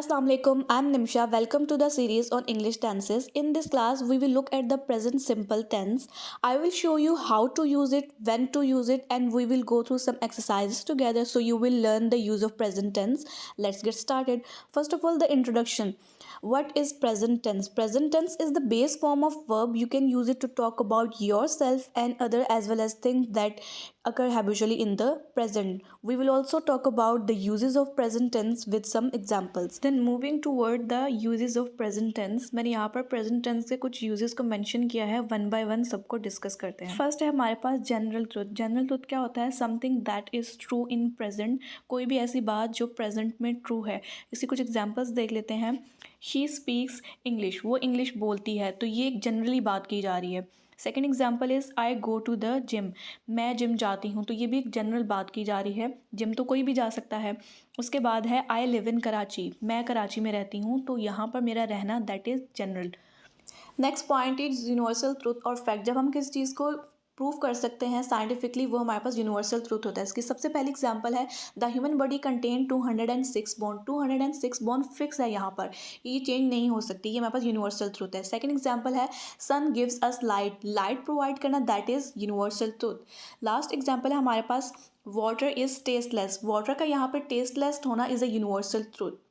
Assalamu alaikum, I'm Nimsha. Welcome to the series on English tenses. In this class, we will look at the present simple tense. I will show you how to use it, when to use it, and we will go through some exercises together so you will learn the use of present tense. Let's get started. First of all, the introduction. What is present tense? Present tense is the base form of verb. You can use it to talk about yourself and other as well as things that occur habitually in the present. We will also talk about the uses of present tense with some examples. Then moving toward the uses of present tense, मैंने यहाँ पर present tense के कुछ uses को mention किया है. One by one सबको discuss करते हैं. फर्स्ट है हमारे पास जनरल ट्रुथ. जनरल ट्रुथ क्या होता है? Something that is true in present. कोई भी ऐसी बात जो प्रेजेंट में ट्रू है. इसकी कुछ एग्जाम्पल्स देख लेते हैं. She speaks English. वो इंग्लिश बोलती है, तो ये एक जनरली बात की जा रही है. Second example is I go to the gym. मैं जिम जाती हूँ, तो ये भी एक जनरल बात की जा रही है. जिम तो कोई भी जा सकता है. उसके बाद है आई लिव इन कराची. मैं कराची में रहती हूँ, तो यहाँ पर मेरा रहना that is general. Next point is universal truth और फैक्ट. जब हम किसी चीज़ को प्रूव कर सकते हैं साइंटिफिकली, वो हमारे पास यूनिवर्सल ट्रूथ होता है. इसकी सबसे पहली एग्जांपल है the human body contain 206 bone. 206 bone fix है यहाँ पर, ये चेंज नहीं हो सकती. ये हमारे पास यूनिवर्सल ट्रूथ है. सेकंड एग्जांपल है sun gives us light. Light provide करना that is universal truth. Last example है हमारे पास वाटर इज़ टेस्टलेस. वाटर का यहाँ पर टेस्टलेस होना is a universal truth.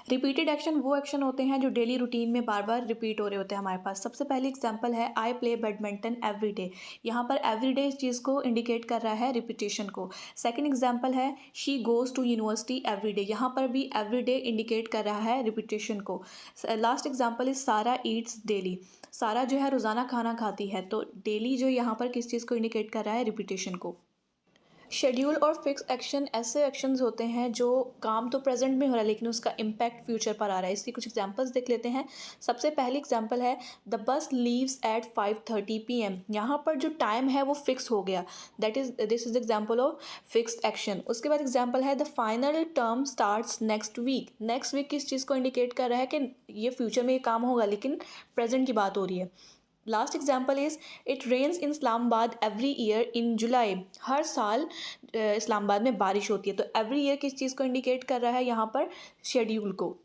Repeated action वो एक्शन होते हैं जो डेली रूटीन में बार बार रिपीट हो रहे होते हैं हमारे पास. सबसे पहली एग्जांपल है I play badminton every day. यहाँ पर एवरी डे इस चीज़ को इंडिकेट कर रहा है रिपीटेशन को. सेकंड एग्जांपल है she goes to university every day. यहाँ पर भी एवरी डे इंडिकेट कर रहा है रिपीटेशन को. लास्ट एग्जांपल इज सारा ईट्स डेली. सारा जो है रोज़ाना खाना खाती है, तो डेली जो यहाँ पर किस चीज़ को इंडिकेट कर रहा है? रिपीटेशन को. शेड्यूल और फिक्स एक्शन ऐसे एक्शंस होते हैं जो काम तो प्रेजेंट में हो रहा है लेकिन उसका इम्पैक्ट फ्यूचर पर आ रहा है. इसकी कुछ एग्जांपल्स देख लेते हैं. सबसे पहली एग्जांपल है the bus leaves eight 5:30 PM. यहाँ पर जो टाइम है वो फिक्स हो गया. That is this is example of fixed action. उसके बाद एग्जांपल है the final term starts next week. Next week किस चीज़ को इंडिकेट कर रहा है कि ये फ्यूचर में ये काम होगा, लेकिन प्रेजेंट की बात हो रही है. Last example is it rains in Islamabad every year in July. हर साल इस्लामाबाद में बारिश होती है, तो एवरी ईयर किस चीज़ को इंडिकेट कर रहा है? यहाँ पर शेड्यूल को.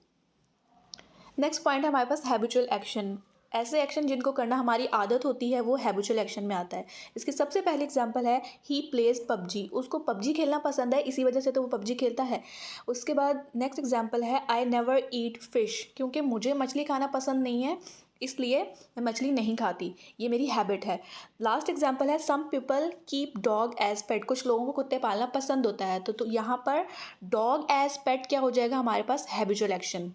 नेक्स्ट पॉइंट है हमारे पास हैबिचुअल एक्शन. ऐसे एक्शन जिनको करना हमारी आदत होती है वो हैबिचुअल एक्शन में आता है. इसकी सबसे पहली एग्जांपल है ही प्लेज पबजी. उसको पबजी खेलना पसंद है, इसी वजह से तो वो पबजी खेलता है. उसके बाद नेक्स्ट एग्जांपल है आई नेवर ईट फिश. क्योंकि मुझे मछली खाना पसंद नहीं है, इसलिए मैं मछली नहीं खाती, ये मेरी हैबिट है. लास्ट एग्जांपल है some people keep dog as pet. कुछ लोगों को कुत्ते पालना पसंद होता है, तो यहाँ पर डॉग एज पेट क्या हो जाएगा हमारे पास? Habitual action.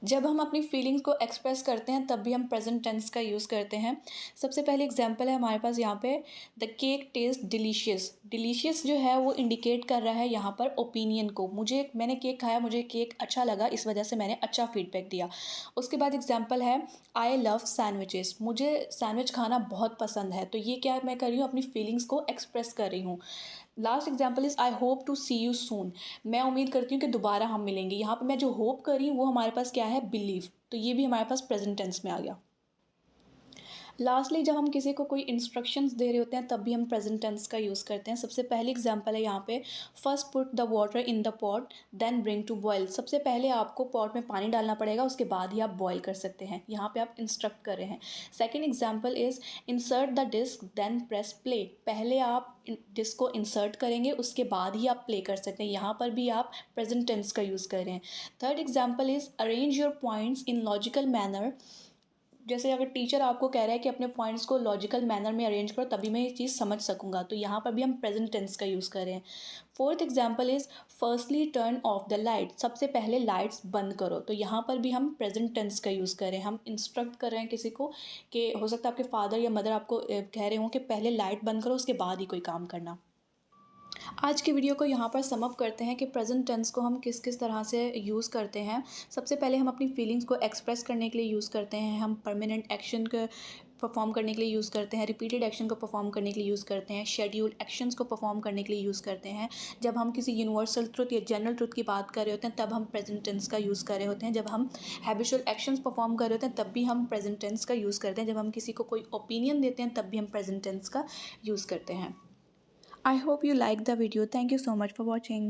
जब हम अपनी फीलिंग्स को एक्सप्रेस करते हैं तब भी हम प्रेजेंट टेंस का यूज़ करते हैं. सबसे पहले एग्जांपल है हमारे पास यहाँ पे the cake taste delicious. Delicious जो है वो इंडिकेट कर रहा है यहाँ पर ओपिनियन को. मैंने केक खाया, मुझे केक अच्छा लगा, इस वजह से मैंने अच्छा फीडबैक दिया. उसके बाद एग्जांपल है आई लव सैंडविचेस. मुझे सैंडविच खाना बहुत पसंद है, तो ये क्या मैं कर रही हूँ? अपनी फीलिंग्स को एक्सप्रेस कर रही हूँ. Last example is I hope to see you soon. मैं उम्मीद करती हूँ कि दोबारा हम मिलेंगे. यहाँ पे मैं जो होप कर रही हूँ वो हमारे पास क्या है? बिलीव. तो ये भी हमारे पास प्रेजेंट टेंस में आ गया. लास्टली जब हम किसी को कोई इंस्ट्रक्शंस दे रहे होते हैं तब भी हम प्रेजेंट टेंस का यूज़ करते हैं. सबसे पहली एग्जांपल है यहाँ पे first put the water in the pot then bring to boil. सबसे पहले आपको पॉट में पानी डालना पड़ेगा, उसके बाद ही आप बॉयल कर सकते हैं. यहाँ पे आप इंस्ट्रक्ट कर रहे हैं. Second example is insert the disc then press play. पहले आप डिस्क को इंसर्ट करेंगे, उसके बाद ही आप प्ले कर सकते हैं. यहाँ पर भी आप प्रेजेंट टेंस का यूज़ कर रहे हैं. Third example is arrange your points in logical manner. जैसे अगर टीचर आपको कह रहा है कि अपने पॉइंट्स को लॉजिकल मैनर में अरेंज करो तभी मैं ये चीज़ समझ सकूंगा, तो यहाँ पर भी हम प्रेजेंट टेंस का यूज़ कर रहे हैं. Fourth example is firstly turn off the light. सबसे पहले लाइट्स बंद करो, तो यहाँ पर भी हम प्रेजेंट टेंस का यूज़ कर रहे हैं. हम इंस्ट्रक्ट कर रहे हैं किसी को कि हो सकता है आपके फादर या मदर आपको कह रहे हों कि पहले लाइट बंद करो, उसके बाद ही कोई काम करना. आज की वीडियो को यहाँ पर सम अप करते हैं कि प्रेजेंट टेंस को हम किस किस तरह से यूज़ करते हैं. सबसे पहले हम अपनी फीलिंग्स को एक्सप्रेस करने के लिए यूज़ करते हैं. हम परमानेंट एक्शन को परफॉर्म करने के लिए यूज़ करते हैं. रिपीटेड एक्शन को परफॉर्म करने के लिए यूज़ करते हैं. शेड्यूल एक्शंस को परफॉर्म करने के लिए यूज़ करते हैं. जब हम किसी यूनिवर्सल ट्रुथ या जनरल ट्रुथ की बात कर रहे होते हैं तब हम प्रेजेंट टेंस का यूज़ कर रहे होते हैं. जब हम हैबिचुअल एक्शंस परफॉर्म कर रहे होते हैं तब भी हम प्रेजेंट टेंस का यूज़ करते हैं. जब हम किसी को कोई ओपिनियन देते हैं तब भी हम प्रेजेंट टेंस का यूज़ करते हैं. I hope you liked the video. Thank you so much for watching.